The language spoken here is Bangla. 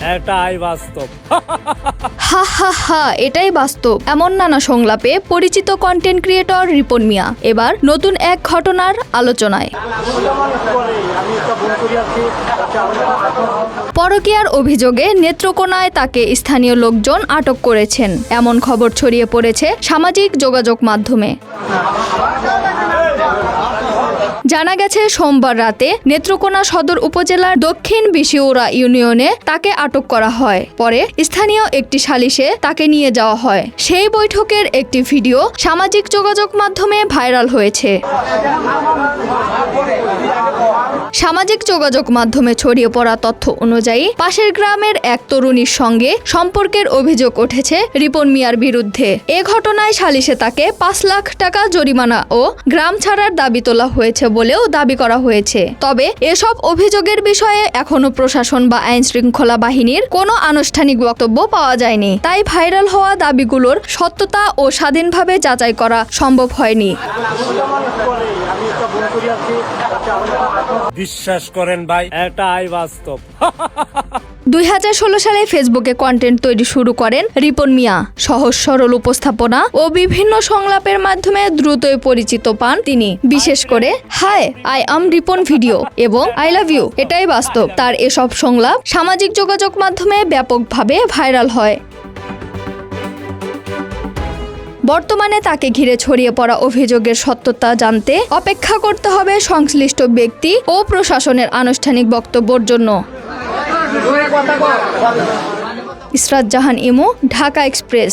এটাই বাস্তব। হা হা হা, এটাই বাস্তব। এমন নানা সংলাপে পরিচিত কন্টেন্ট ক্রিয়েটর রিপন মিয়া এবার নতুন এক ঘটনার আলোচনায়। পরকীয়ার অভিযোগে নেত্রকোনায় তাকে স্থানীয় লোকজন আটক করেছেন, এমন খবর ছড়িয়ে পড়েছে সামাজিক যোগাযোগ মাধ্যমে। জানা গেছে সোমবার রাতে নেত্রকোনা সদর উপজেলার দক্ষিণ বিশিউরা ইউনিয়নে তাকে আটক করা হয়। পরে স্থানীয় একটি সালিশে তাকে নিয়ে যাওয়া হয়। সেই বৈঠকের একটি ভিডিও সামাজিক যোগাযোগ মাধ্যমে ভাইরাল হয়েছে। সামাজিক যোগাযোগ মাধ্যমে ছড়িয়ে পড়া তথ্য অনুযায়ী পাশের গ্রামের এক তরুণীর সঙ্গে সম্পর্কের অভিযোগ উঠেছে রিপন মিয়ার বিরুদ্ধে। এ ঘটনায় সালিশে তাকে ৫ লাখ টাকা জরিমানা ও গ্রাম ছাড়ার দাবি তোলা হয়েছে বলেও দাবি করা হয়েছে। তবে এসব অভিযোগের বিষয়ে এখনো প্রশাসন বা আইন শৃঙ্খলা বাহিনীর কোনো আনুষ্ঠানিক বক্তব্য পাওয়া যায়নি। তাই ভাইরাল হওয়া দাবিগুলোর সত্যতা ও স্বাধীনভাবে যাচাই করা সম্ভব হয়নি। বিশ্বাস করেন ভাই, এটাই বাস্তব। ২০১৬ সালে ফেসবুকে কন্টেন্ট তৈরি শুরু করেন রিপন মিয়া। সহজ সরল উপস্থাপনা ও বিভিন্ন সংলাপের মাধ্যমে দ্রুতই পরিচিত পান তিনি। বিশেষ করে hi I am Ripon video এবং আই লাভ ইউ এটাই বাস্তব, তার এসব সংলাপ সামাজিক যোগাযোগ মাধ্যমে ব্যাপকভাবে ভাইরাল হয়। বর্তমানে তাকে ঘিরে ছড়িয়ে পড়া অভিযোগের সত্যতা জানতে অপেক্ষা করতে হবে সংশ্লিষ্ট ব্যক্তি ও প্রশাসনের আনুষ্ঠানিক বক্তব্যের জন্য। ইসরাত জাহান ইমু, ঢাকা এক্সপ্রেস।